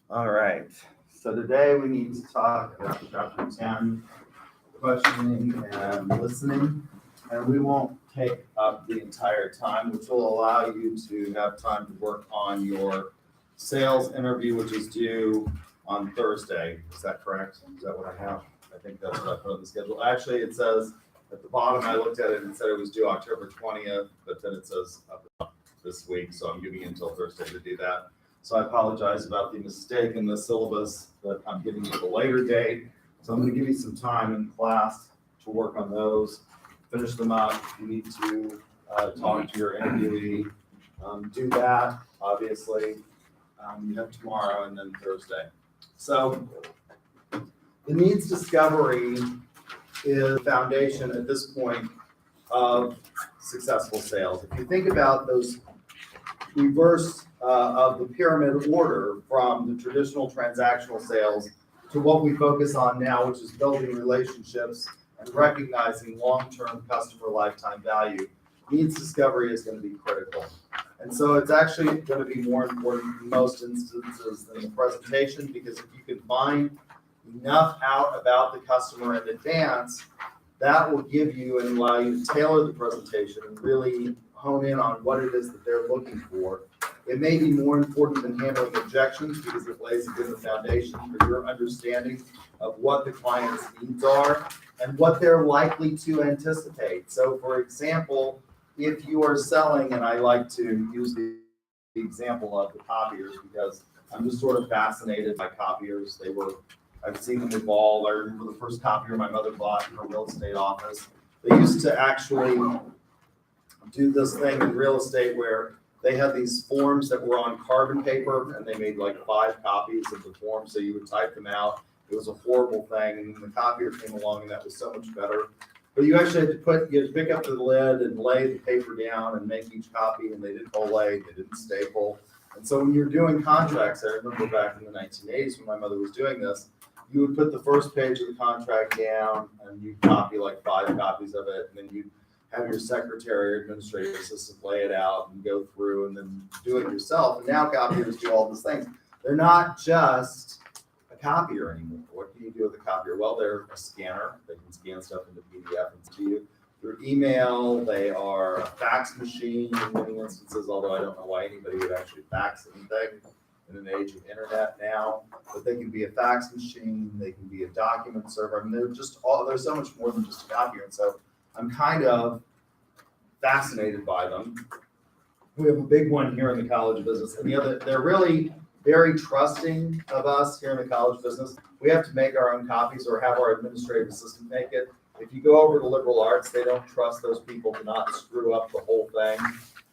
All right. So today we need to talk about chapter 10, questioning and listening. And we won't take up the entire time, which will allow you to have time to work on your sales interview, which is due on Thursday. Is that correct? Is that what I have? I think that's what I put on the schedule. Actually, it says at the bottom, I looked at it and it said it was due October 20th, but then it says up this week. So I'm giving you until Thursday to do that. So I apologize about the mistake in the syllabus, but I'm giving you the later date. So I'm going to give you some time in class to work on those, finish them up. If you need to talk to your interviewee, do that, obviously. You have tomorrow and then Thursday. So the needs discovery is the foundation at this point of successful sales. If you think about those reverse of the pyramid order from the traditional transactional sales to what we focus on now, which is building relationships and recognizing long-term customer lifetime value, needs discovery is going to be critical. And so it's actually going to be more important in most instances than the presentation, because if you can find enough out about the customer in advance, that will give you and allow you to tailor the presentation and really hone in on what it is that they're looking for. It may be more important than handling objections because it lays a good foundation for your understanding of what the client's needs are and what they're likely to anticipate. So for example, if you are selling, and I like to use the example of the copiers because I'm just sort of fascinated by copiers. I've seen them evolve. I remember the first copier my mother bought in her real estate office. They used to actually do this thing in real estate where they had these forms that were on carbon paper and they made like 5 copies of the form. So you would type them out. It was a horrible thing. And the copier came along and that was so much better. But you actually had to pick up the lid and lay the paper down and make each copy, and they didn't collate, they didn't staple. And so when you're doing contracts, I remember back in the 1980s when my mother was doing this, you would put the first page of the contract down and you'd copy like 5 copies of it, and then you'd have your secretary or administrative assistant lay it out and go through and then do it yourself. And now copiers do all these things. They're not just a copier anymore. What can you do with a copier? Well, they're a scanner. They can scan stuff into PDF and to you. Through email, they are a fax machine in many instances, although I don't know why anybody would actually fax anything in an age of internet now. But they can be a fax machine, they can be a document server. I mean, they're so much more than just a copier. And so I'm kind of fascinated by them. We have a big one here in the college business, and they're really very trusting of us here in the college business. We have to make our own copies or have our administrative assistant make it. If you go over to liberal arts, they don't trust those people to not screw up the whole thing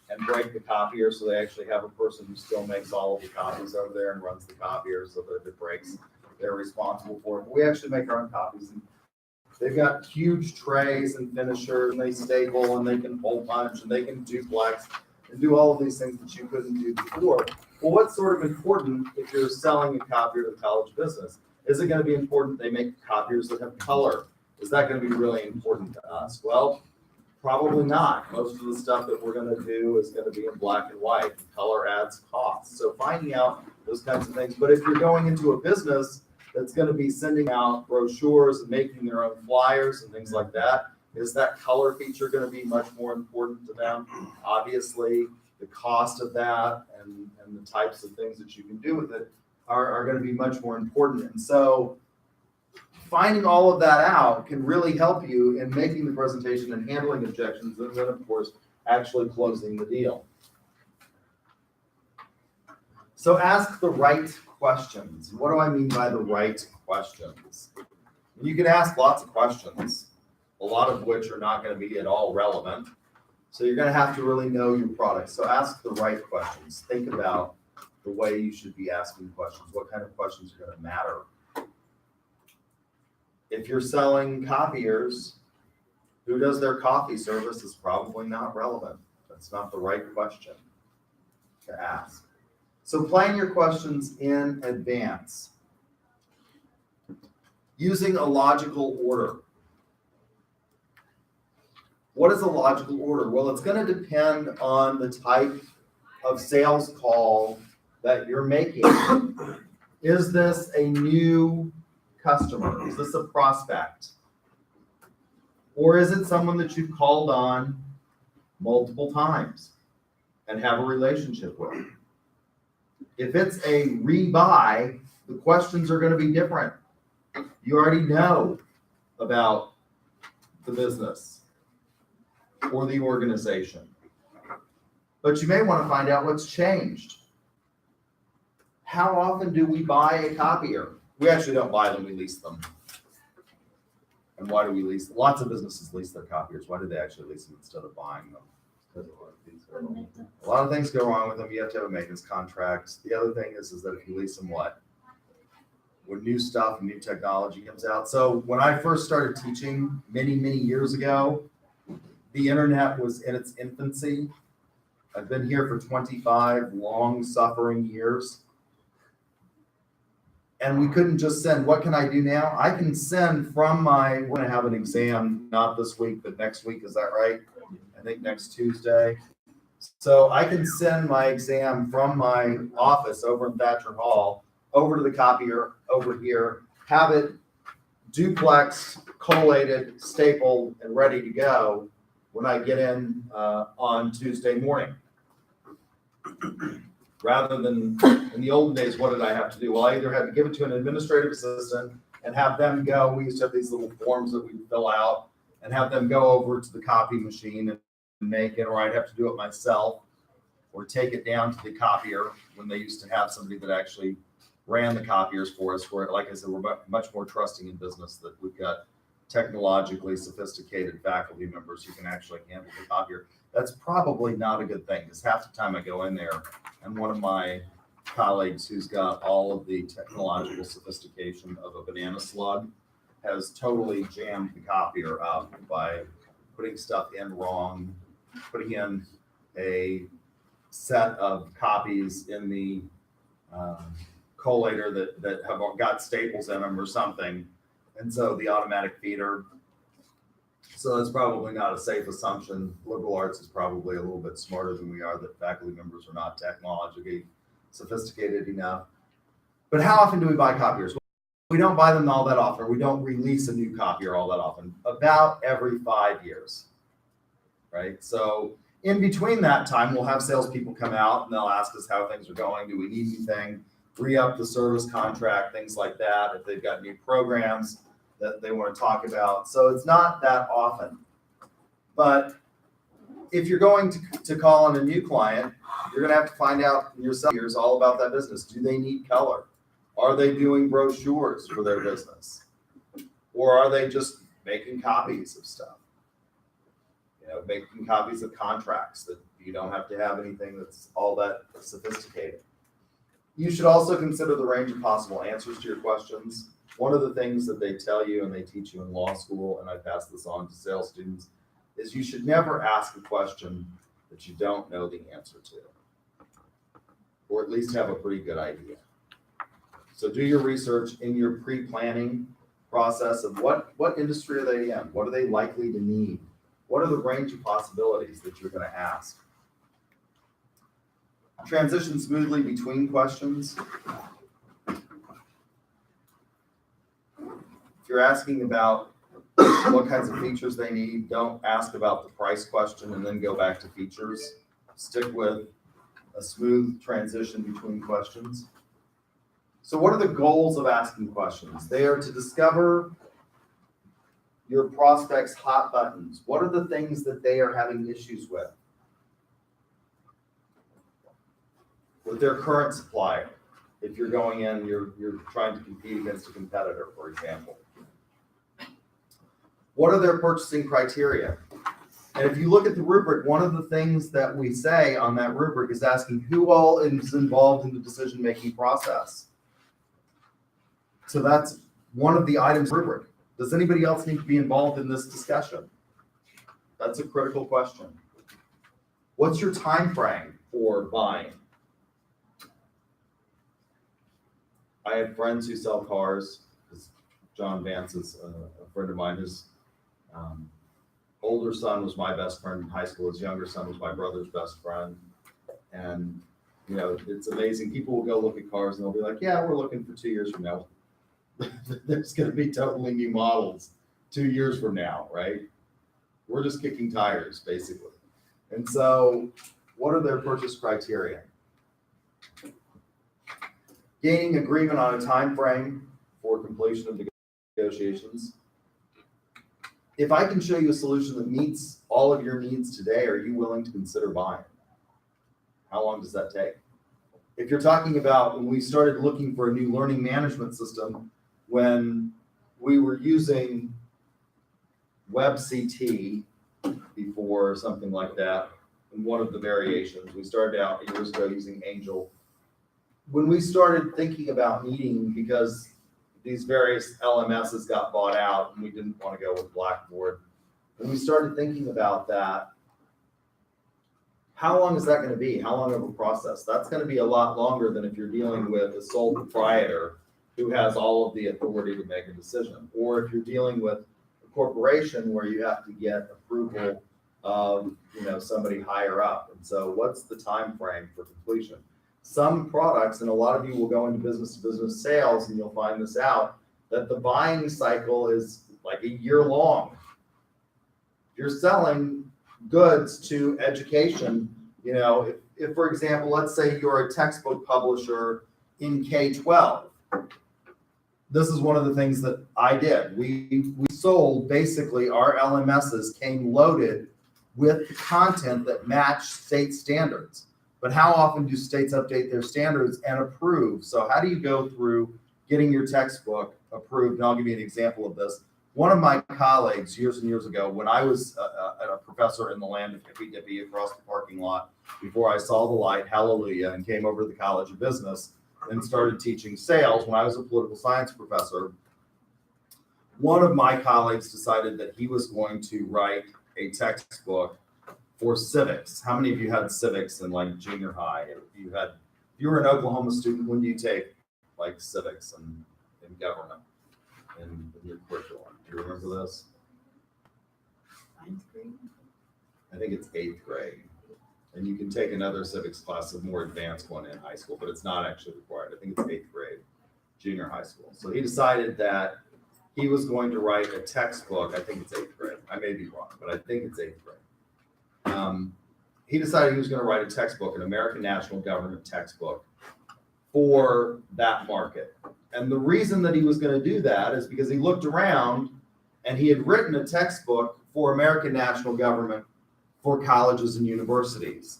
and break the copier, so they actually have a person who still makes all of the copies over there and runs the copier, so that if it breaks, they're responsible for it. But we actually make our own copies. And they've got huge trays and finishers, and they staple, and they can hole punch, and they can duplex, and do all of these things that you couldn't do before. Well, what's sort of important if you're selling a copier to the college business? Is it going to be important they make copiers that have color? Is that going to be really important to us? Well, probably not. Most of the stuff that we're going to do is going to be in black and white. And color adds costs. So finding out those kinds of things. But if you're going into a business that's going to be sending out brochures and making their own flyers and things like that, is that color feature going to be much more important to them? Obviously, the cost of that and the types of things that you can do with it are going to be much more important. And so finding all of that out can really help you in making the presentation and handling objections, and then, of course, actually closing the deal. So ask the right questions. What do I mean by the right questions? You can ask lots of questions, a lot of which are not going to be at all relevant. So you're going to have to really know your product. So ask the right questions. Think about the way you should be asking questions. What kind of questions are going to matter? If you're selling copiers, who does their copy service is probably not relevant. That's not the right question to ask. So plan your questions in advance using a logical order. What is a logical order? Well, it's going to depend on the type of sales call that you're making Is this a new customer? Is this a prospect? Or is it someone that you've called on multiple times and have a relationship with? If it's a rebuy, the questions are going to be different. You already know about the business or the organization, but you may want to find out what's changed. How often do we buy a copier? We actually don't buy them, we lease them. And why do we lease them? Lots of businesses lease their copiers. Why do they actually lease them instead of buying them? Because a lot of things go wrong with them. You have to have a maintenance contract. The other thing is that if you lease them, what? When new stuff and new technology comes out. So when I first started teaching many, many years ago, the internet was in its infancy. I've been here for 25 long-suffering years. And we couldn't just send, what can I do now? I can send from we're going to have an exam, not this week, but next week. Is that right? I think next Tuesday. So I can send my exam from my office over in Thatcher Hall over to the copier over here, have it duplexed, collated, stapled, and ready to go when I get in on Tuesday morning. Rather than in the olden days, what did I have to do? Well, I either had to give it to an administrative assistant and have them go. We used to have these little forms that we'd fill out and have them go over to the copy machine and make it, or I'd have to do it myself or take it down to the copier when they used to have somebody that actually ran the copiers for us. Where, like I said, we're much more trusting in business that we've got technologically sophisticated faculty members who can actually handle the copier. That's probably not a good thing, because half the time I go in there and one of my colleagues who's got all of the technological sophistication of a banana slug has totally jammed the copier up by putting stuff in wrong, putting in a set of copies in the collator that have got staples in them or something. And so the automatic feeder. So that's probably not a safe assumption. Liberal arts is probably a little bit smarter than we are, that faculty members are not technologically sophisticated enough. But how often do we buy copiers? We don't buy them all that often. We don't release a new copier all that often. About every 5 years, right? So in between that time, we'll have salespeople come out and they'll ask us how things are going. Do we need anything? Re-up the service contract, things like that. If they've got new programs that they want to talk about. So it's not that often. But if you're going to call on a new client, you're going to have to find out yourself all about that business. Do they need color? Are they doing brochures for their business? Or are they just making copies of stuff? You know, making copies of contracts that you don't have to have anything that's all that sophisticated. You should also consider the range of possible answers to your questions. One of the things that they tell you and they teach you in law school, and I pass this on to sales students, is you should never ask a question that you don't know the answer to, or at least have a pretty good idea. So do your research in your pre-planning process of what industry are they in? What are they likely to need? What are the range of possibilities that you're going to ask? Transition smoothly between questions. If you're asking about what kinds of features they need, don't ask about the price question and then go back to features. Stick with a smooth transition between questions. So what are the goals of asking questions? They are to discover your prospects' hot buttons. What are the things that they are having issues with their current supplier? If you're going in, you're trying to compete against a competitor, for example. What are their purchasing criteria? And if you look at the rubric, one of the things that we say on that rubric is asking who all is involved in the decision-making process. So that's one of the items rubric. Does anybody else need to be involved in this discussion? That's a critical question. What's your time frame for buying? I have friends who sell cars. John Vance is a friend of mine. His older son was my best friend in high school. His younger son was my brother's best friend. And You know, it's amazing. People will go look at cars and they'll be like, yeah, we're looking for 2 years from now. There's going to be totally new models 2 years from now, right? We're just kicking tires, basically. And so what are their purchase criteria? Gaining agreement on a time frame for completion of negotiations. If I can show you a solution that meets all of your needs today, are you willing to consider buying? How long does that take? If you're talking about when we started looking for a new learning management system, when we were using WebCT before or something like that, in one of the variations, we started out years ago using Angel. When we started thinking about meeting, because these various LMSs got bought out and we didn't want to go with Blackboard, when we started thinking about that, how long is that going to be? How long of a process? That's going to be a lot longer than if you're dealing with a sole proprietor who has all of the authority to make a decision. Or if you're dealing with a corporation where you have to get approval of, somebody higher up. And so what's the time frame for completion? Some products, and a lot of you will go into business to business sales and you'll find this out, that the buying cycle is like a year long. If you're selling goods to education, if for example, let's say you're a textbook publisher in K-12, this is one of the things that I did. We sold, basically our LMSs came loaded with content that matched state standards. But how often do states update their standards and approve? So how do you go through getting your textbook approved? And I'll give you an example of this. One of my colleagues years and years ago, when I was a professor in the land of Hippy Dippy across the parking lot, before I saw the light, hallelujah, and came over to the College of Business and started teaching sales when I was a political science professor, one of my colleagues decided that he was going to write a textbook for civics. How many of you had civics in like junior high? If you were an Oklahoma student, when do you take like civics and government in your curriculum? Do you remember this? Ninth grade? I think it's 8th grade. And you can take another civics class, a more advanced one in high school, but it's not actually required. I think it's 8th grade, junior high school. So he decided that he was going to write a textbook. I think it's 8th grade. I may be wrong, but I think it's 8th grade. He decided he was going to write a textbook, an American National Government textbook for that market. And the reason that he was going to do that is because he looked around and he had written a textbook for American National Government for colleges and universities.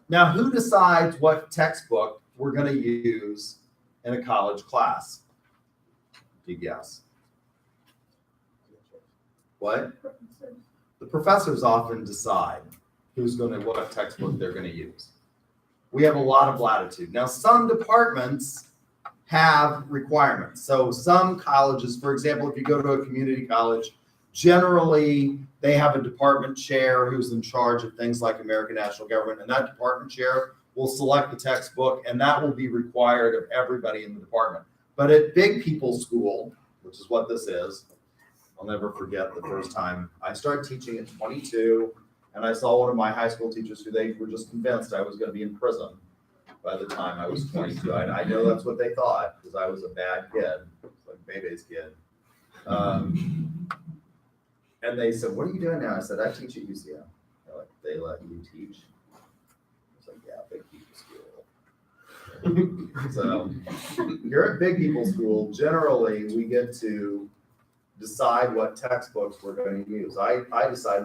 Now, who decides what textbook we're going to use in a college class? Do you guess? What? The professors often decide what textbook they're going to use. We have a lot of latitude. Now, some departments have requirements. So some colleges, for example, if you go to a community college, generally they have a department chair who's in charge of things like American National Government, and that department chair will select the textbook, and that will be required of everybody in the department. But at Big People School, which is what this is, I'll never forget the first time I started teaching at 22, and I saw one of my high school teachers who they were just convinced I was going to be in prison by the time I was 22. I know that's what they thought because I was a bad kid, like Bebe's kid. And they said, "What are you doing now?" I said, "I teach at UCM." They're like, "They let you teach?" I was like, "Yeah, Big People School." So here at Big People School, generally we get to decide what textbooks we're going to use.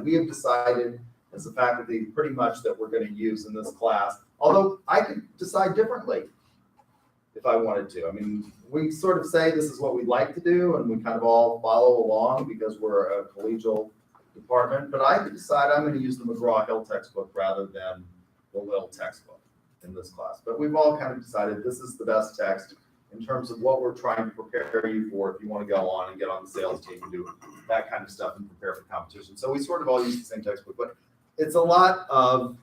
We have decided as a faculty pretty much that we're going to use in this class, although I could decide differently if I wanted to. I mean, we sort of say this is what we'd like to do, and we kind of all follow along because we're a collegial department, but I could decide I'm going to use the McGraw-Hill textbook rather than the Lill textbook in this class. But we've all kind of decided this is the best text in terms of what we're trying to prepare you for if you want to go on and get on the sales team and do that kind of stuff and prepare for competition. So we sort of all use the same textbook, but it's a lot of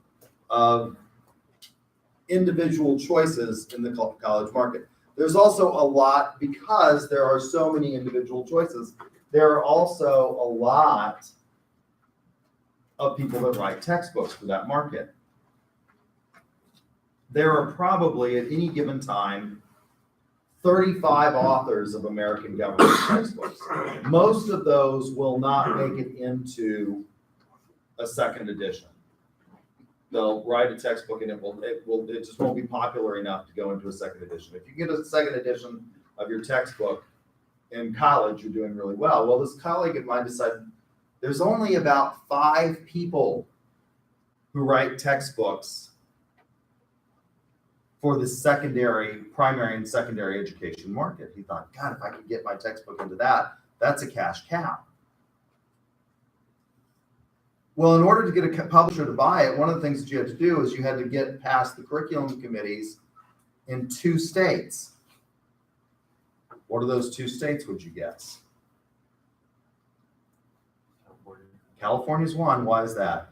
individual choices in the college market. There's also a lot, because there are so many individual choices, there are also a lot of people that write textbooks for that market. there are probably at any given time 35 authors of American government textbooks. Most of those will not make it into a second edition. They'll write a textbook and it just won't be popular enough to go into a second edition. If you get a second edition of your textbook in college, you're doing really well. Well, this colleague of mine decided there's only about 5 people who write textbooks for the primary and secondary education market. He thought, God, if I could get my textbook into that, that's a cash cow. Well, in order to get a publisher to buy it, one of the things that you had to do is you had to get past the curriculum committees in 2 states. What are those 2 states, would you guess? California's one. Why is that?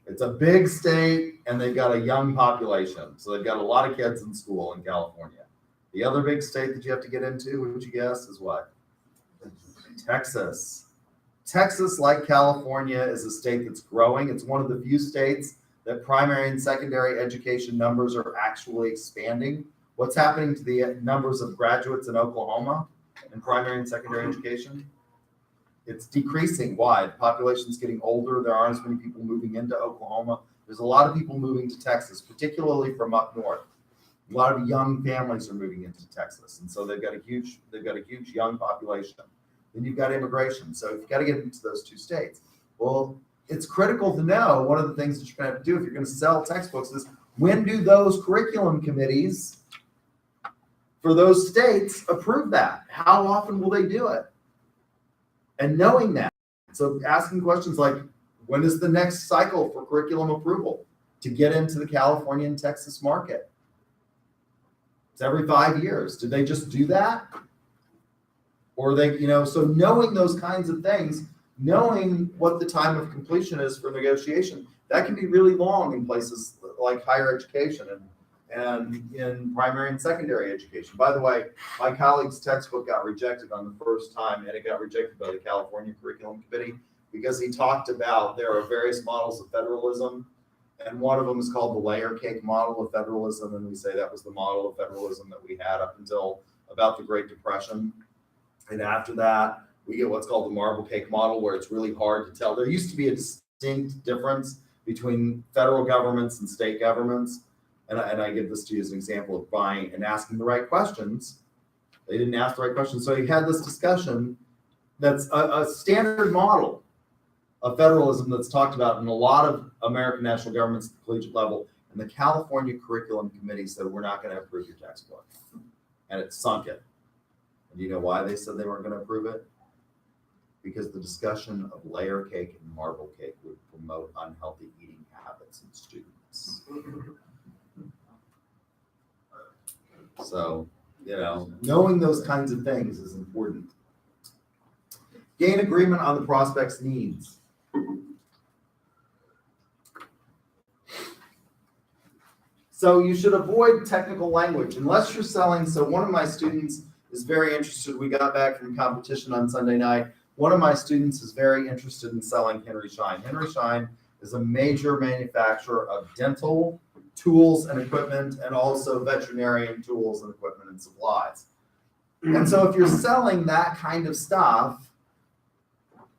It's a big state and they've got a young population. So they've got a lot of kids in school in California. The other big state that you have to get into, would you guess, is what? Texas. Texas, like California, is a state that's growing. It's one of the few states that primary and secondary education numbers are actually expanding. What's happening to the numbers of graduates in Oklahoma in primary and secondary education? It's decreasing. Why? The population's getting older. There aren't as many people moving into Oklahoma. There's a lot of people moving to Texas, particularly from up north. A lot of young families are moving into Texas, and so they've got a huge young population. Then you've got immigration. So you've got to get into those 2 states. Well, it's critical to know, one of the things that you're going to have to do if you're going to sell textbooks is, when do those curriculum committees for those states approve that? How often will they do it? And knowing that, so asking questions like, when is the next cycle for curriculum approval to get into the California and Texas market? It's every 5 years. Did they just do that? Or they, so knowing those kinds of things, knowing what the time of completion is for negotiation, that can be really long in places like higher education and in primary and secondary education. By the way, my colleague's textbook got rejected on the first time, and it got rejected by the California Curriculum Committee because he talked about there are various models of federalism, and one of them is called the layer cake model of federalism, and we say that was the model of federalism that we had up until about the Great Depression. And after that, we get what's called the marble cake model, where it's really hard to tell. There used to be a distinct difference between federal governments and state governments. And I give this to you as an example of buying and asking the right questions. They didn't ask the right questions. So you had this discussion that's a standard model of federalism that's talked about in a lot of American national governments at the collegiate level. And the California Curriculum Committee said, we're not going to approve your textbook. And it sunk it. And do you know why they said they weren't going to approve it? Because the discussion of layer cake and marble cake would promote unhealthy eating habits in students. So, knowing those kinds of things is important. Gain agreement on the prospect's needs. So you should avoid technical language unless you're selling. So one of my students is very interested. We got back from competition on Sunday night. One of my students is very interested in selling Henry Schein. Henry Schein is a major manufacturer of dental tools and equipment, and also veterinarian tools and equipment and supplies. And so if you're selling that kind of stuff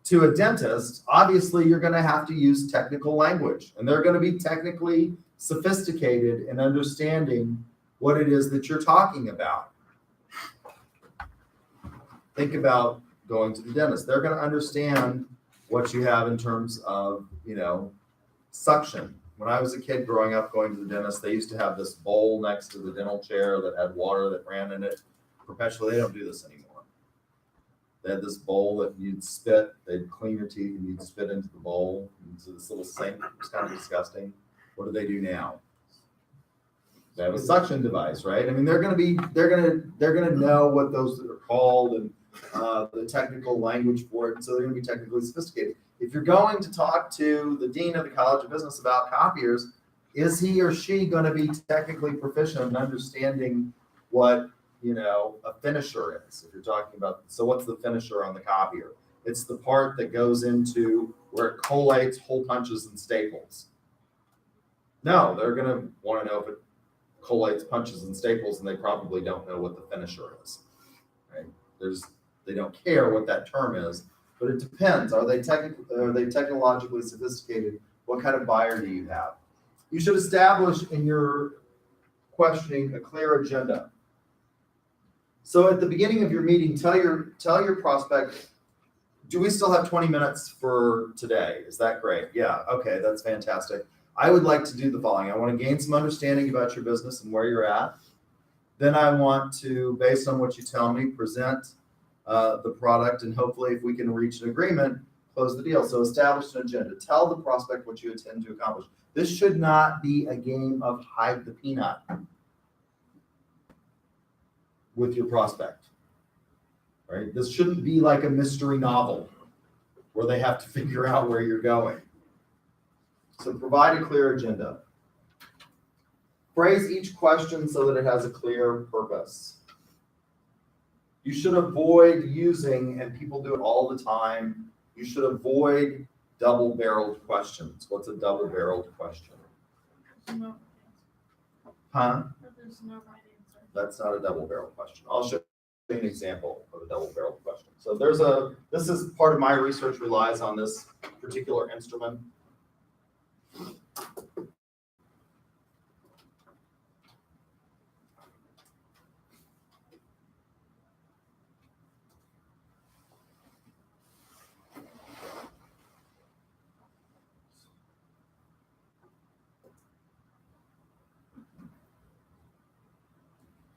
to a dentist, obviously you're going to have to use technical language, and they're going to be technically sophisticated in understanding what it is that you're talking about. Think about going to the dentist. They're going to understand what you have in terms of, suction. When I was a kid growing up going to the dentist, they used to have this bowl next to the dental chair that had water that ran in it perpetually. They don't do this anymore. They had this bowl that you'd spit, they'd clean your teeth and you'd spit into the bowl, into this little sink. It was kind of disgusting. What do they do now? They have a suction device, right? I mean, they're gonna know what those are called and the technical language for it, and so they're gonna be technically sophisticated. If you're going to talk to the dean of the College of Business about copiers, is he or she going to be technically proficient in understanding what, a finisher is? If you're talking about, so what's the finisher on the copier? It's the part that goes into where it collates hole punches and staples. No, they're gonna wanna know if it collates, punches, and staples, and they probably don't know what the finisher is, right? They don't care what that term is, but it depends. Are they technologically sophisticated? What kind of buyer do you have? You should establish in your questioning a clear agenda. So at the beginning of your meeting, tell your prospect, do we still have 20 minutes for today? Is that great? Yeah, okay, that's fantastic. I would like to do the following. I want to gain some understanding about your business and where you're at. Then I want to, based on what you tell me, present the product, and hopefully if we can reach an agreement, close the deal. So establish an agenda. Tell the prospect what you intend to accomplish. This should not be a game of hide the peanut with your prospect, right? This shouldn't be like a mystery novel where they have to figure out where you're going. So provide a clear agenda. Phrase each question so that it has a clear purpose. You should avoid using, and people do it all the time, you should avoid double-barreled questions. What's a double-barreled question? No. Huh? There's no right answer. That's not a double-barreled question. I'll show you an example of a double-barreled question. So this is part of my research relies on this particular instrument.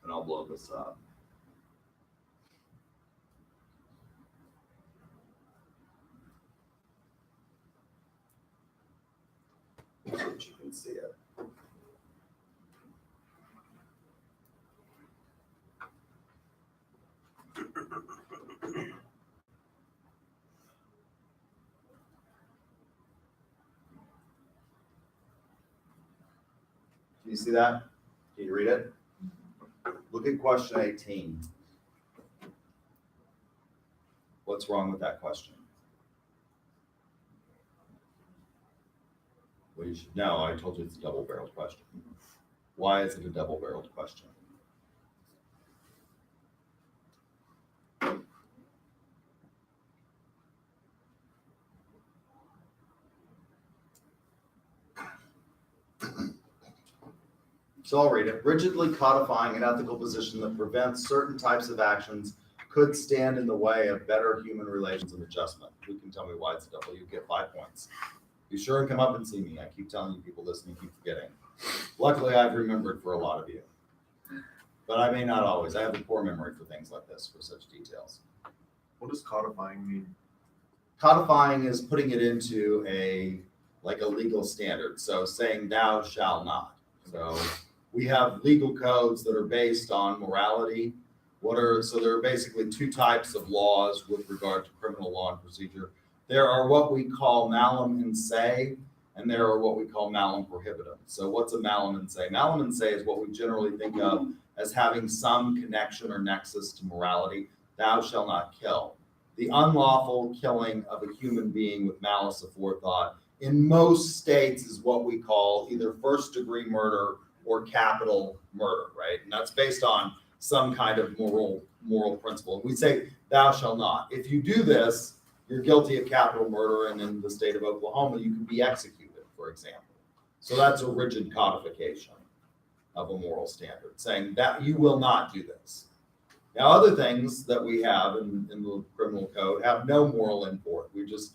And I'll blow this up. So that you can see it. Can you see that? Can you read it? Look at question 18. What's wrong with that question? Well, you should know. I told you it's a double-barreled question. Why is it a double-barreled question? So I'll read it. Rigidly codifying an ethical position that prevents certain types of actions could stand in the way of better human relations and adjustment. You can tell me why it's a double. You get 5 points. Be sure and come up and see me. I keep telling you, people listening keep forgetting. Luckily, I've remembered for a lot of you. But I may not always. I have a poor memory for things like this, for such details. What does codifying mean? Codifying is putting it into a legal standard. So saying thou shall not. So we have legal codes that are based on morality. So there are basically 2 types of laws with regard to criminal law and procedure. There are what we call malum in se, and there are what we call malum prohibitum. So what's a malum in se? Malum in se is what we generally think of as having some connection or nexus to morality. Thou shalt not kill. The unlawful killing of a human being with malice aforethought in most states is what we call either first-degree murder or capital murder, right? And that's based on some kind of moral principle. We say, thou shalt not. If you do this, you're guilty of capital murder, and in the state of Oklahoma, you can be executed, for example. So that's a rigid codification of a moral standard, saying that you will not do this. Now, other things that we have in the criminal code have no moral import. We just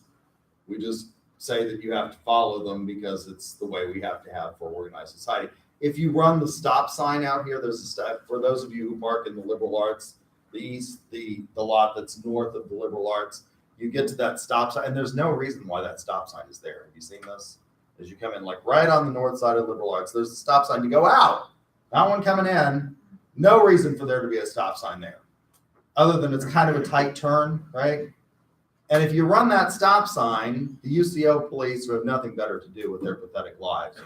say that you have to follow them because it's the way we have to have for organized society. If you run the stop sign out here, there's a stop for those of you who park in the liberal arts, the lot that's north of the liberal arts. You get to that stop sign, and there's no reason why that stop sign is there. Have you seen this? As you come in, like right on the north side of liberal arts, there's a stop sign. You go out, not one coming in. No reason for there to be a stop sign there, other than it's kind of a tight turn, right? And if you run that stop sign, the UCO police who have nothing better to do with their pathetic lives.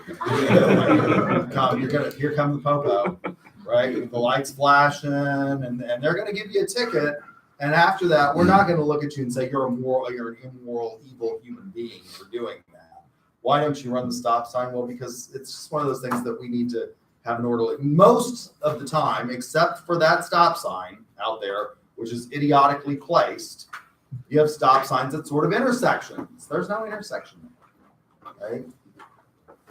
Here comes the popo, right? With the lights flashing, and they're going to give you a ticket. And after that, we're not going to look at you and say you're an immoral, evil human being for doing that. Why don't you run the stop sign? Well, because it's just one of those things that we need to have an orderly, most of the time, except for that stop sign out there, which is idiotically placed, you have stop signs at sort of intersections. There's no intersection, right?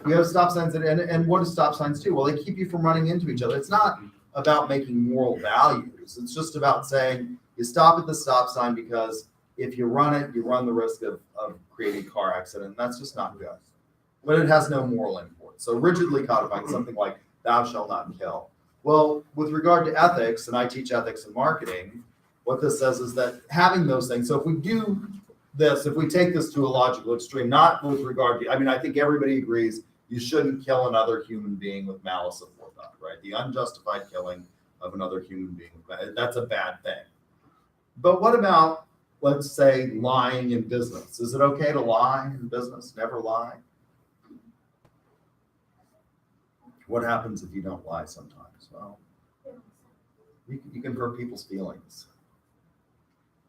You have stop signs, and what do stop signs do? Well, they keep you from running into each other. It's not about making moral values. It's just about saying you stop at the stop sign because if you run it, you run the risk of creating a car accident. And that's just not good. But it has no moral import. So rigidly codifying something like thou shalt not kill. Well, with regard to ethics, and I teach ethics and marketing, what this says is that having those things, so if we do this, if we take this to a logical extreme, not with regard to, I mean, I think everybody agrees you shouldn't kill another human being with malice aforethought, right? The unjustified killing of another human being, that's a bad thing. But what about, let's say, lying in business? Is it okay to lie in business? Never lie? What happens if you don't lie sometimes? Well, you can hurt people's feelings.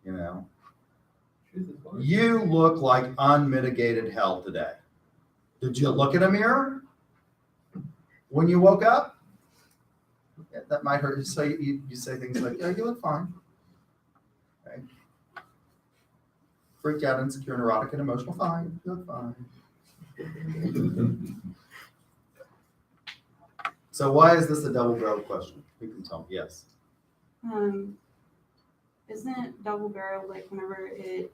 You know? You look like unmitigated hell today. Did you look in a mirror when you woke up? Yeah, that might hurt you. So you say things like, yeah, you look fine. Okay. Freaked out, insecure, neurotic, and emotional. Fine. You look fine. So why is this a double-barreled question? You can tell me. Yes. Isn't it double barrel like whenever it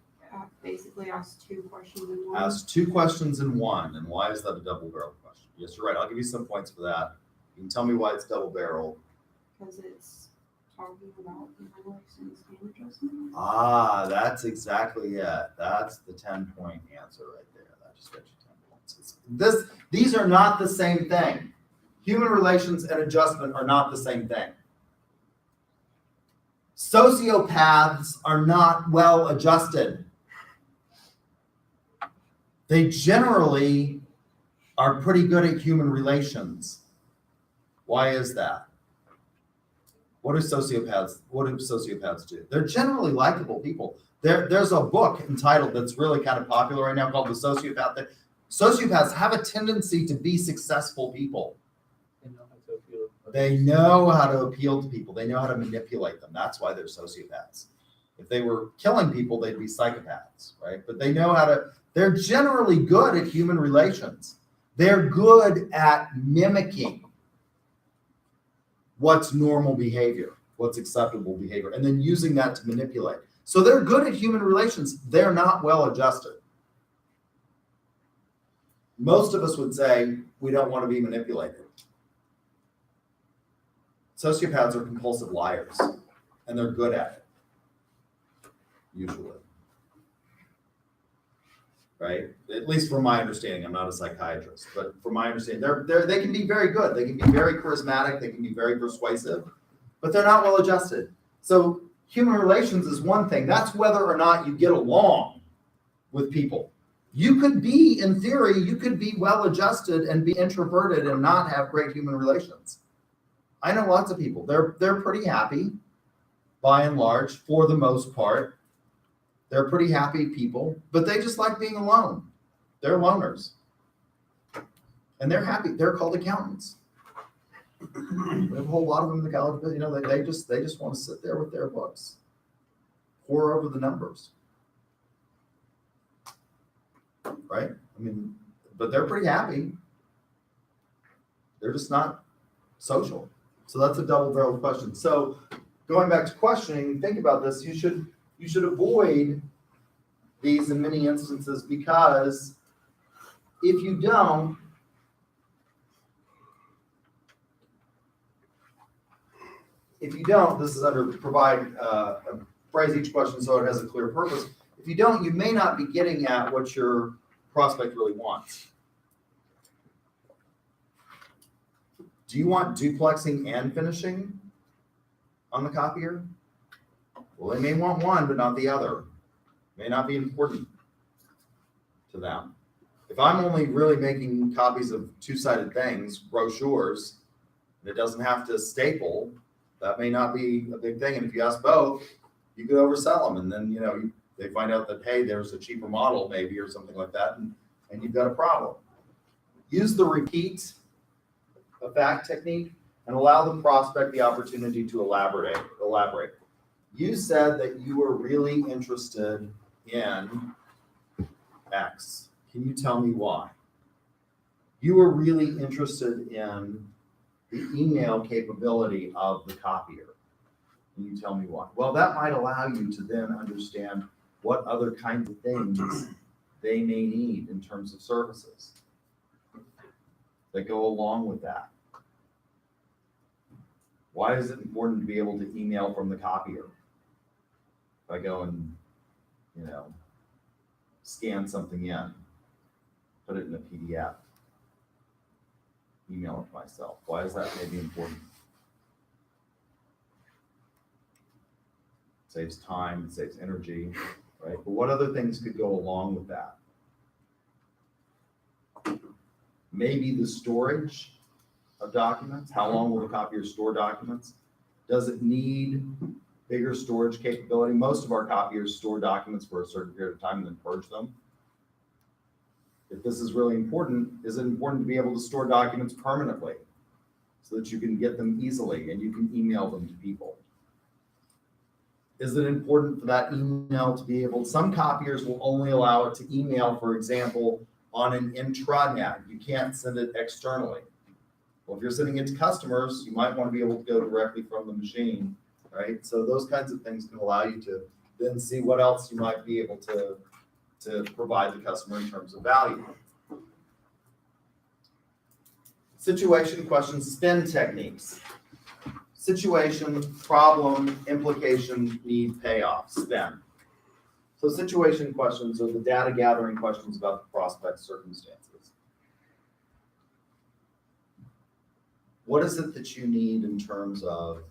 basically asks two questions in one? Ask two questions in one, and why is that a double-barreled question? Yes, you're right. I'll give you some points for that. You can tell me why it's double-barreled. Because it's talking about invoice and scan adjustment. Ah, that's exactly it. That's the 10-point answer right there. That just gets you 10 points. These are not the same thing. Human relations and adjustment are not the same thing. Sociopaths are not well adjusted. They generally are pretty good at human relations. Why is that? What do sociopaths do? They're generally likable people. There's a book entitled that's really kind of popular right now called The Sociopath. Sociopaths have a tendency to be successful people. They know how to appeal to people. They know how to manipulate them. That's why they're sociopaths. If they were killing people, they'd be psychopaths, right? But they know how to, they're generally good at human relations. They're good at mimicking what's normal behavior, what's acceptable behavior, and then using that to manipulate. So they're good at human relations. They're not well adjusted. Most of us would say we don't want to be manipulated. Sociopaths are compulsive liars, and they're good at it, usually. Right? At least from my understanding, I'm not a psychiatrist, but from my understanding, they can be very good. They can be very charismatic. They can be very persuasive, but they're not well adjusted. So human relations is one thing. That's whether or not you get along with people. You could be, in theory, you could be well adjusted and be introverted and not have great human relations. I know lots of people. They're pretty happy, by and large, for the most part. They're pretty happy people, but they just like being alone. They're loners. And they're happy. They're called accountants. We have a whole lot of them in the college, but they just want to sit there with their books, pour over the numbers. Right? I mean, but they're pretty happy. They're just not social. So that's a double-barreled question. So going back to questioning, think about this. You should avoid these in many instances, because if you don't, this is under provide phrase each question so it has a clear purpose. If you don't, you may not be getting at what your prospect really wants. Do you want duplexing and finishing on the copier? Well, they may want one, but not the other. May not be important to them. If I'm only really making copies of two-sided things, brochures, and it doesn't have to staple, that may not be a big thing. And if you ask both, you could oversell them. And then, they find out that, hey, there's a cheaper model maybe or something like that, and you've got a problem. Use the repeat effect technique and allow the prospect the opportunity to elaborate. You said that you were really interested in X. Can you tell me why? You were really interested in the email capability of the copier. Can you tell me why? Well, that might allow you to then understand what other kinds of things they may need in terms of services that go along with that. Why is it important to be able to email from the copier? If I go and, scan something in, put it in a PDF, email it to myself. Why is that maybe important? It saves time, it saves energy, right? But what other things could go along with that? Maybe the storage of documents. How long will the copier store documents? Does it need bigger storage capability? Most of our copiers store documents for a certain period of time and then purge them. If this is really important, is it important to be able to store documents permanently so that you can get them easily and you can email them to people? Is it important for that email to be able, some copiers will only allow it to email, for example, on an intranet. You can't send it externally. Well, if you're sending it to customers, you might want to be able to go directly from the machine, right? So those kinds of things can allow you to then see what else you might be able to provide the customer in terms of value. Situation, question, spin techniques. Situation, problem, implication, need, payoff, spin. So situation questions are the data gathering questions about the prospect's circumstances. What is it that you need in terms of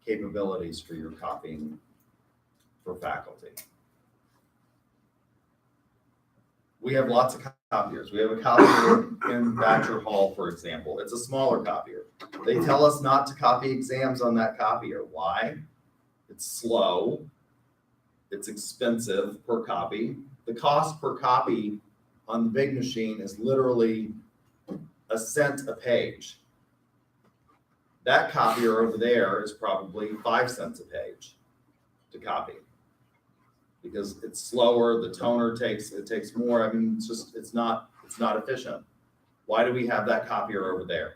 capabilities for your copying for faculty? We have lots of copiers. We have a copier in Badger Hall, for example. It's a smaller copier. They tell us not to copy exams on that copier. Why? It's slow. It's expensive per copy. The cost per copy on the big machine is literally a cent a page. That copier over there is probably 5 cents a page to copy because it's slower. The toner takes more. I mean, it's not efficient. Why do we have that copier over there?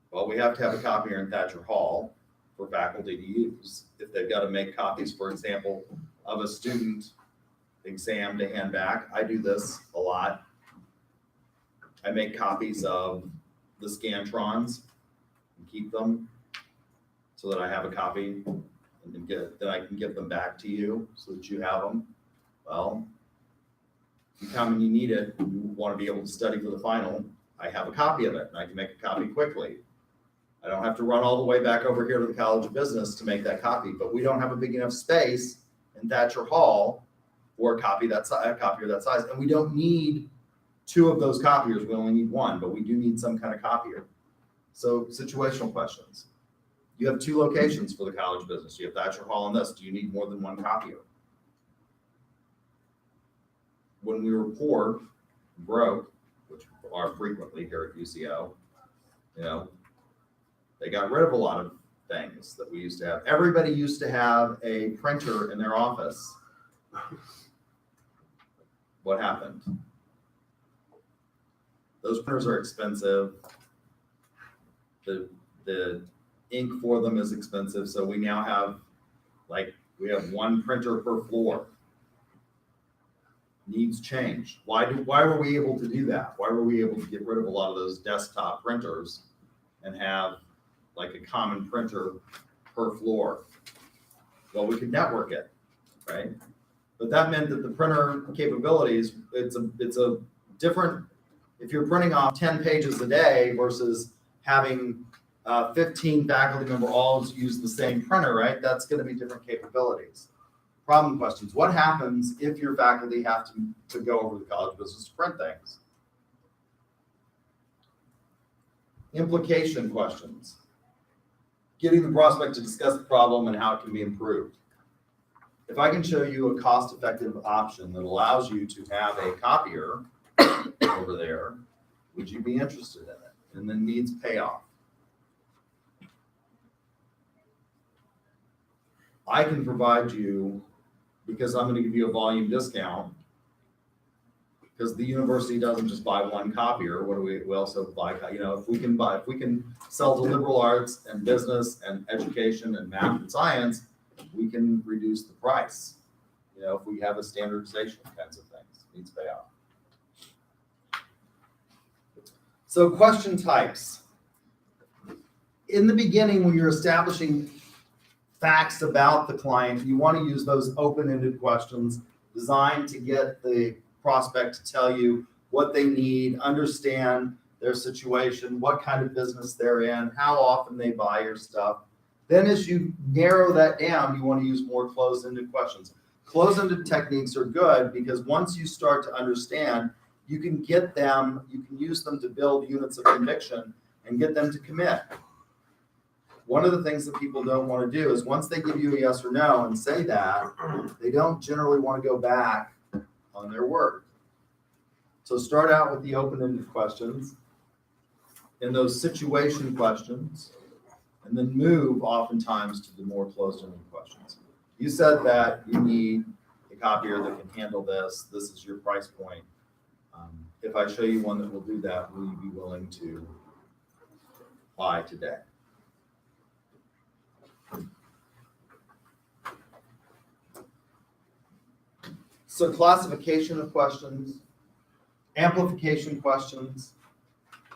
Well, we have to have a copier in Thatcher Hall for faculty to use if they've got to make copies, for example, of a student exam to hand back. I do this a lot. I make copies of the Scantrons and keep them so that I have a copy and that I can give them back to you so that you have them. Well, you come and you need it, and you want to be able to study for the final, I have a copy of it and I can make a copy quickly. I don't have to run all the way back over here to the College of Business to make that copy, but we don't have a big enough space in Thatcher Hall for a copier that size. And we don't need 2 of those copiers. We only need 1, but we do need some kind of copier. So situational questions. You have 2 locations for the College of Business. You have Thatcher Hall and this. Do you need more than 1 copier? When we were poor, broke, which are frequently here at UCO, they got rid of a lot of things that we used to have. Everybody used to have a printer in their office. What happened? Those printers are expensive. The ink for them is expensive. So we now have we have 1 printer per floor. Needs change. Why were we able to do that? Why were we able to get rid of a lot of those desktop printers and have like a common printer per floor? Well, we could network it, right? But that meant that the printer capabilities, it's a different, if you're printing off 10 pages a day versus having 15 faculty member all use the same printer, right? That's going to be different capabilities. Problem questions. What happens if your faculty have to go over to the College of Business to print things? Implication questions. Getting the prospect to discuss the problem and how it can be improved. If I can show you a cost-effective option that allows you to have a copier over there. Would you be interested in it? And then needs payoff. I can provide you, because I'm gonna give you a volume discount, because the university doesn't just buy one copier. What do we also buy, if we can sell to liberal arts and business and education and math and science, we can reduce the price. If we have a standardization kinds of things, needs payoff. So question types. In the beginning, when you're establishing facts about the client, you want to use those open-ended questions designed to get the prospect to tell you what they need, understand their situation, what kind of business they're in, how often they buy your stuff. Then as you narrow that down, you want to use more closed-ended questions. Closed-ended techniques are good because once you start to understand, you can use them to build units of conviction and get them to commit. One of the things that people don't want to do is once they give you a yes or no and say that, they don't generally want to go back on their word. So start out with the open-ended questions and those situation questions, and then move oftentimes to the more closed-ended questions. You said that you need a copier that can handle this. This is your price point. If I show you one that will do that, will you be willing to buy today? So classification of questions, amplification questions,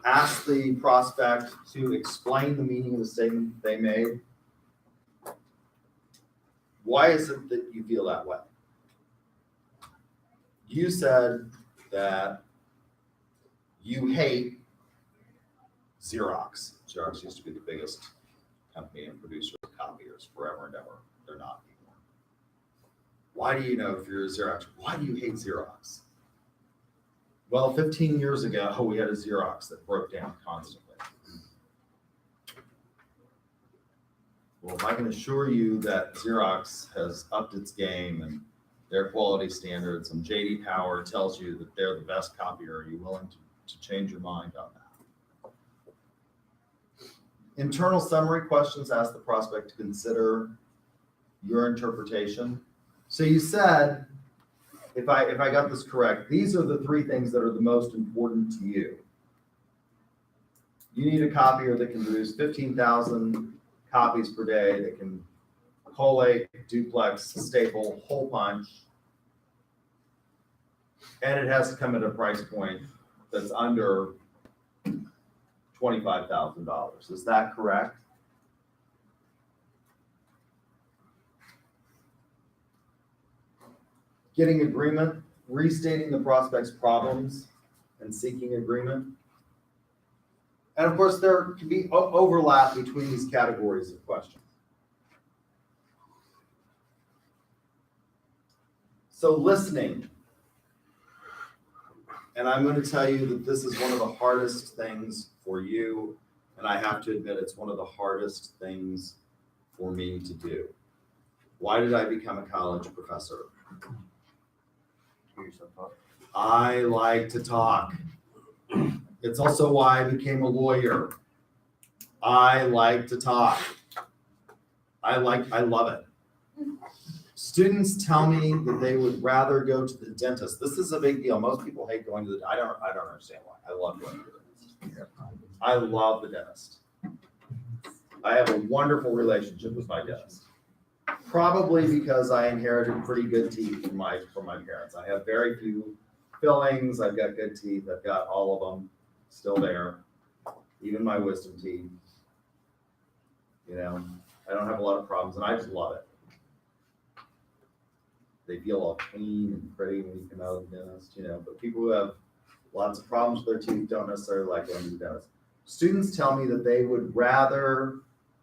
ask the prospect to explain the meaning of the statement they made. Why is it that you feel that way? You said that you hate Xerox. Xerox used to be the biggest company and producer of copiers forever and ever. They're not anymore. Why do you know if you're a Xerox? Why do you hate Xerox? Well, 15 years ago, we had a Xerox that broke down constantly. Well, I can assure you that Xerox has upped its game and their quality standards, and J.D. Power tells you that they're the best copier. Are you willing to change your mind on that? Internal summary questions ask the prospect to consider your interpretation. So you said, if I got this correct, these are the three things that are the most important to you. You need a copier that can produce 15,000 copies per day, that can collate, duplex, staple, hole punch, and it has to come at a price point that's under $25,000. Is that correct? Getting agreement, restating the prospect's problems, and seeking agreement. And of course, there can be overlap between these categories of questions. So listening. And I'm going to tell you that this is one of the hardest things for you, and I have to admit it's one of the hardest things for me to do. Why did I become a college professor? I like to talk. It's also why I became a lawyer. I like to talk. I love it. Students tell me that they would rather go to the dentist. This is a big deal. Most people hate going to the, I don't understand why. I love going to the dentist. I love the dentist. I have a wonderful relationship with my dentist. Probably because I inherited pretty good teeth from my parents. I have very few fillings. I've got good teeth. I've got all of them still there, even my wisdom teeth. I don't have a lot of problems, and I just love it. They feel all clean and pretty when you come out of the dentist, but people who have lots of problems with their teeth don't necessarily like going to the dentist. Students tell me that they would rather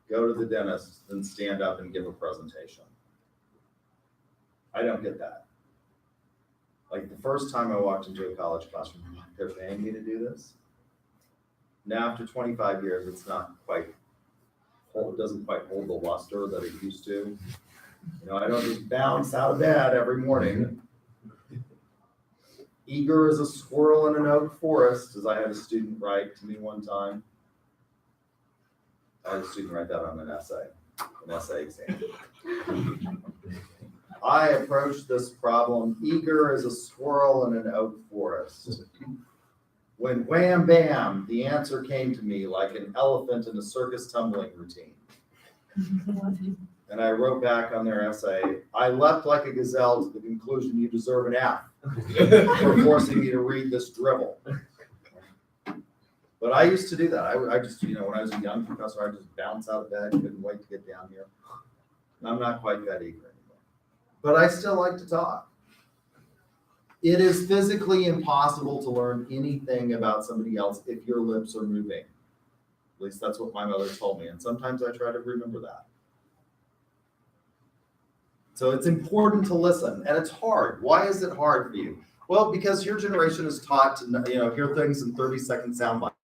go to the dentist than stand up and give a presentation. I don't get that. Like the first time I walked into a college classroom, I'm like, they're paying me to do this? Now after 25 years, it doesn't quite hold the luster that it used to. I don't just bounce out of bed every morning. Eager as a squirrel in an oak forest, as I had a student write to me one time. I had a student write that on an essay exam. I approached this problem eager as a squirrel in an oak forest. When wham bam, the answer came to me like an elephant in a circus tumbling routine. And I wrote back on their essay, I leapt like a gazelle to the conclusion you deserve an F for forcing me to read this drivel. But I used to do that. I just, when I was a young professor, I just bounce out of bed, couldn't wait to get down here. And I'm not quite that eager anymore. But I still like to talk. It is physically impossible to learn anything about somebody else if your lips are moving. At least that's what my mother told me. And sometimes I try to remember that. So it's important to listen, and it's hard. Why is it hard for you? Well, because your generation is taught to hear things in 30-second sound bites.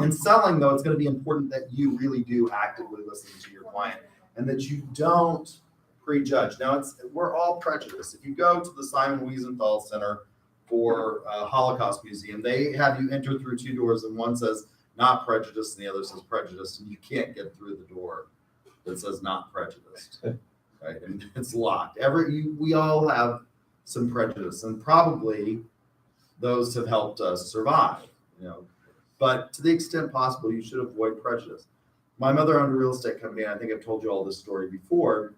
In selling, though, it's going to be important that you really do actively listen to your client and that you don't prejudge. Now, we're all prejudiced. If you go to the Simon Wiesenthal Center for Holocaust Museum, they have you enter through two doors, and one says not prejudiced and the other says prejudiced, and you can't get through the door that says not prejudiced. Right, and it's locked. We all have some prejudice, and probably those have helped us survive. But to the extent possible, you should avoid prejudice. My mother owned a real estate company. And I think I've told you all this story before.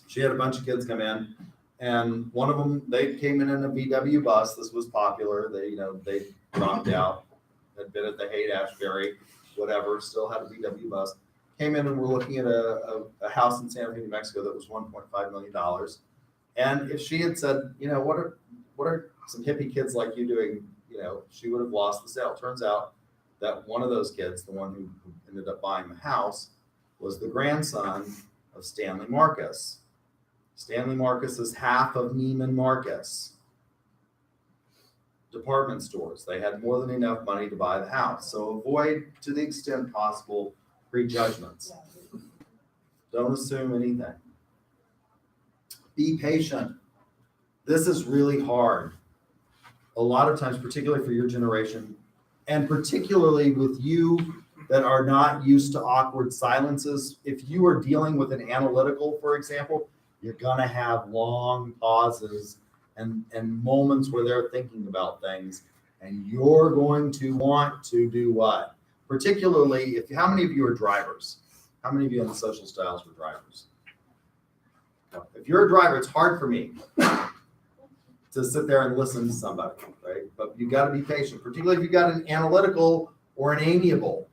She had a bunch of kids come in, and one of them, they came in a VW bus. This was popular. They dropped out, had been at the Haight-Ashbury, whatever, still had a VW bus. Came in and we're looking at a house in Santa Fe, New Mexico that was $1.5 million. And if she had said, what are some hippie kids like you doing, she would have lost the sale. Turns out that one of those kids, the one who ended up buying the house, was the grandson of Stanley Marcus. Stanley Marcus is half of Neiman Marcus. Department stores. They had more than enough money to buy the house. So avoid, to the extent possible, prejudgments. Don't assume anything. Be patient. This is really hard. A lot of times, particularly for your generation, and particularly with you that are not used to awkward silences, if you are dealing with an analytical, for example, you're going to have long pauses and moments where they're thinking about things, and you're going to want to do what? Particularly, how many of you are drivers? How many of you in the social styles were drivers? If you're a driver, it's hard for me to sit there and listen to somebody, right? But you got to be patient, particularly if you got an analytical or an amiable.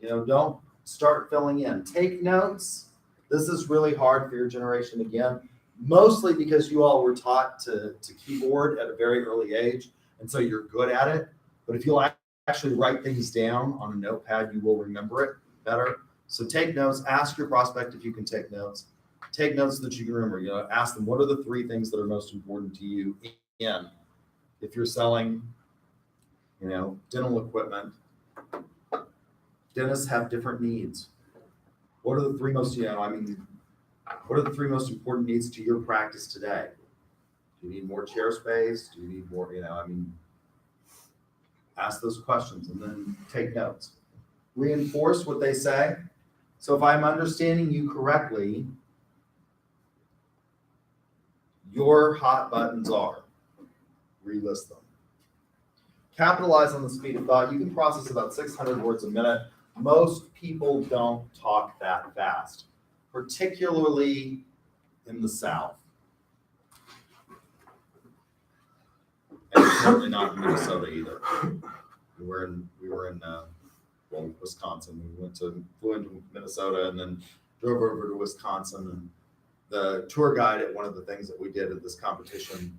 Don't start filling in. Take notes. This is really hard for your generation again, mostly because you all were taught to keyboard at a very early age, and so you're good at it. But if you'll actually write things down on a notepad, you will remember it better. So take notes. Ask your prospect if you can take notes. Take notes so that you can remember. Ask them, what are the three things that are most important to you if you're selling, dental equipment. Dentists have different needs. What are the three most, what are the three most important needs to your practice today? Do you need more chair space? Do you need more, ask those questions and then take notes. Reinforce what they say. So if I'm understanding you correctly, your hot buttons are, relist them. Capitalize on the speed of thought. You can process about 600 words a minute. Most people don't talk that fast, particularly in the South. And certainly not in Minnesota either. We were in Wisconsin. We flew into Minnesota and then drove over to Wisconsin. And the tour guide at one of the things that we did at this competition,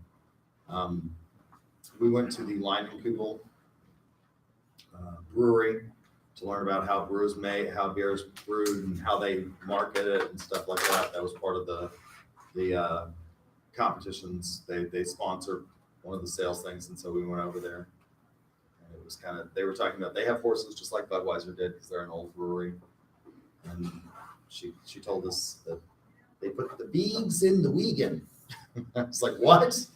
we went to the Leinenkugel brewery to learn about how beer is brewed and how they market it and stuff like that. That was part of the competitions. They sponsor one of the sales things, and so we went over there. And it was they were talking about, they have horses just like Budweiser did because they're an old brewery. And she told us that they put the beegs in the Wiegen. I was like, what?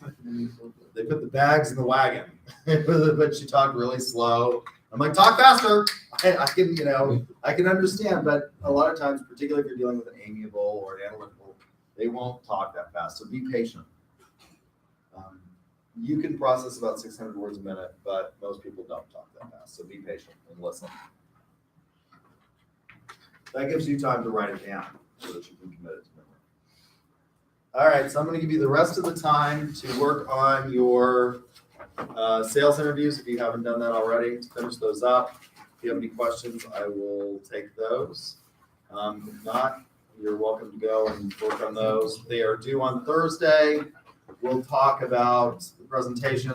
They put the bags in the wagon, but she talked really slow. I'm like, talk faster. I can, I can understand, but a lot of times, particularly if you're dealing with an amiable or an analytical, they won't talk that fast. So be patient. You can process about 600 words a minute, but most people don't talk that fast. So be patient and listen. That gives you time to write it down so that you can commit it to memory. All right, so I'm going to give you the rest of the time to work on your sales interviews if you haven't done that already, to finish those up. If you have any questions, I will take those. If not, you're welcome to go and work on those. They are due on Thursday. We'll talk about the presentation,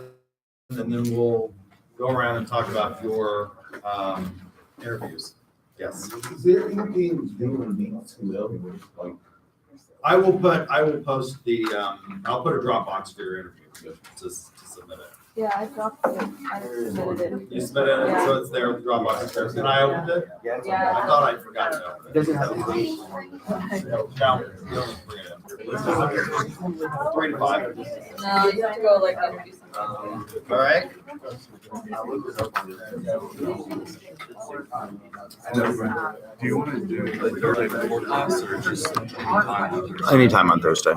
and then we'll go around and talk about your interviews. Yes. Is there anything doing these two? Like, I will post the, I'll put a Dropbox for your interview to submit it. Yeah, I dropped it. I submitted it. You submitted it, so it's there, the Dropbox is there. And I opened it? yeah, it's Yeah. I thought I forgot to open it. Doesn't have to be. No, you don't need to bring it in. 3 to 5. No, you have to go like interview something. All right? Do you want to do the Thursday before class or just Anytime on Thursday.